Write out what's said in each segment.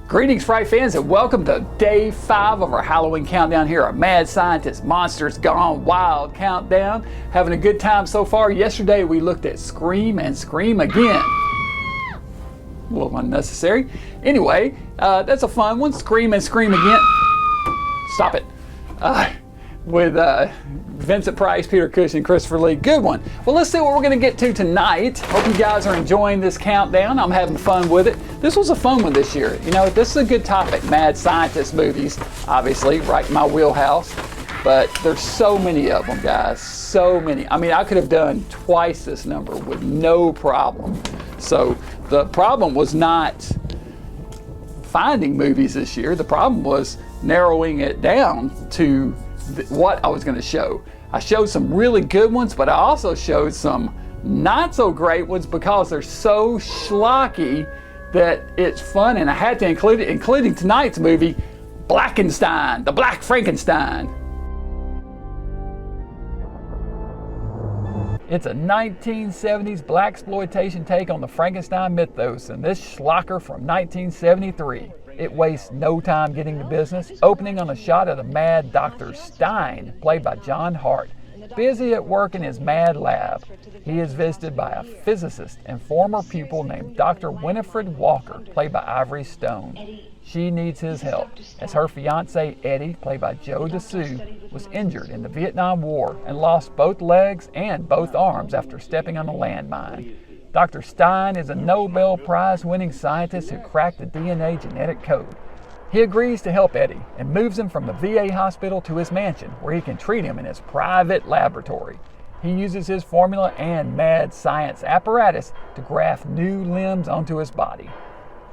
Greetings, Fright fans, and welcome to day 5 of our Halloween countdown here, our Mad Scientist Monsters Gone Wild countdown. Having a good time so far. Yesterday we looked at Scream and Scream Again. A little unnecessary. Anyway, that's a fun one. Scream and Scream Again. Stop it. With Vincent Price, Peter Cushing, Christopher Lee. Good one. Well, let's see what we're going to get to tonight. Hope you guys are enjoying this countdown. I'm having fun with it. This was a fun one this year. You know, this is a good topic. Mad scientist movies, obviously, right in my wheelhouse. But there's so many of them, guys. So many. I mean, I could have done twice this number with no problem. So the problem was not finding movies this year. The problem was narrowing it down to what I was going to show. I showed some really good ones, but I also showed some not so great ones because they're so schlocky that it's fun, and I had to include it, including tonight's movie, Blackenstein, the Black Frankenstein. It's a 1970s blaxploitation take on the Frankenstein mythos, and this schlocker from 1973. It wastes no time getting to business, opening on a shot of the mad Dr. Stein, played by John Hart, busy at work in his mad lab. He is visited by a physicist and former pupil named Dr. Winifred Walker, played by Ivory Stone. She needs his help, as her fiancé Eddie, played by Joe DeSue, was injured in the Vietnam War and lost both legs and both arms after stepping on a landmine. Dr. Stein is a Nobel Prize-winning scientist who cracked the DNA genetic code. He agrees to help Eddie and moves him from the VA hospital to his mansion, where he can treat him in his private laboratory. He uses his formula and mad science apparatus to graft new limbs onto his body.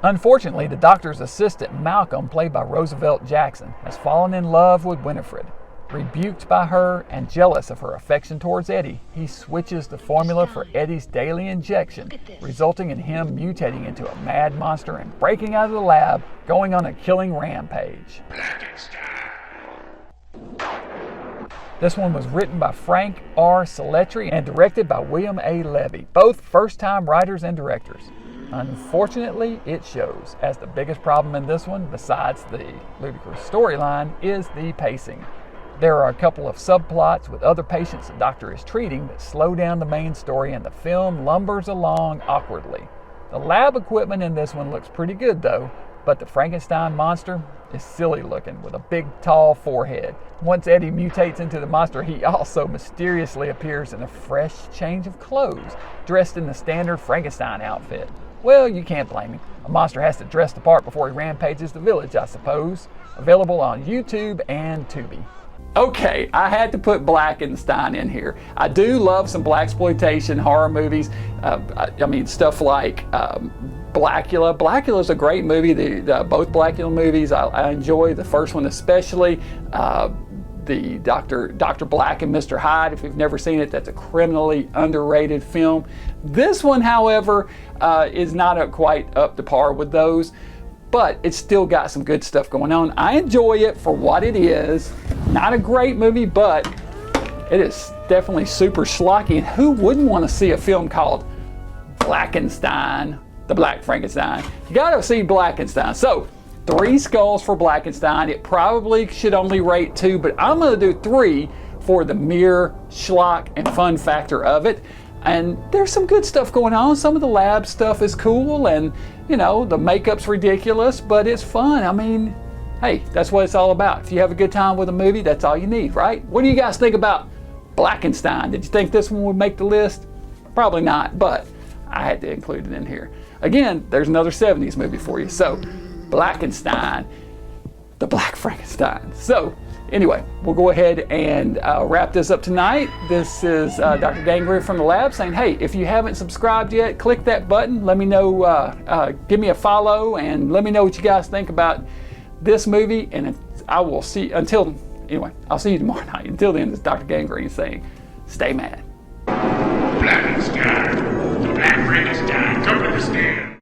Unfortunately, the doctor's assistant, Malcolm, played by Roosevelt Jackson, has fallen in love with Winifred. Rebuked by her and jealous of her affection towards Eddie, he switches the formula for Eddie's daily injection, resulting in him mutating into a mad monster and breaking out of the lab, going on a killing rampage. This one was written by Frank R. Selettri and directed by William A. Levy, both first-time writers and directors. Unfortunately, it shows, as the biggest problem in this one, besides the ludicrous storyline, is the pacing. There are a couple of subplots with other patients the doctor is treating that slow down the main story, and the film lumbers along awkwardly. The lab equipment in this one looks pretty good though, but the Frankenstein monster is silly looking with a big tall forehead. Once Eddie mutates into the monster, he also mysteriously appears in a fresh change of clothes, dressed in the standard Frankenstein outfit. Well, you can't blame him. A monster has to dress the part before he rampages the village, I suppose. Available on YouTube and Tubi. Okay, I had to put Blackenstein in here. I do love some blaxploitation horror movies. I mean, stuff like Blackula. Blackula's a great movie. Both Blackula movies, I enjoy. The first one especially. The Dr. Black and Mr. Hyde. If you've never seen it, that's a criminally underrated film. This one, however, is not quite up to par with those, but it's still got some good stuff going on. I enjoy it for what it is. Not a great movie, but it is definitely super schlocky. And who wouldn't want to see a film called Blackenstein, the Black Frankenstein? You gotta see Blackenstein. So, 3 skulls for Blackenstein. It probably should only rate 2, but I'm gonna do 3 for the mere schlock and fun factor of it. And there's some good stuff going on. Some of the lab stuff is cool, and you know, the makeup's ridiculous, but it's fun. I mean, hey, that's what it's all about. If you have a good time with a movie, that's all you need, right? What do you guys think about Blackenstein? Did you think this one would make the list? Probably not, but I had to include it in here. Again, there's another 70s movie for you. So, Blackenstein, the Black Frankenstein. So, anyway, we'll go ahead and wrap this up tonight. This is Dr. Gangrene from the lab saying, hey, if you haven't subscribed yet, click that button. Let me know, give me a follow, and let me know what you guys think about this movie. And I will see, I'll see you tomorrow night. Until then, it's Dr. Gangrene saying, stay mad. Blackenstein, the Black Frankenstein, come to the stand.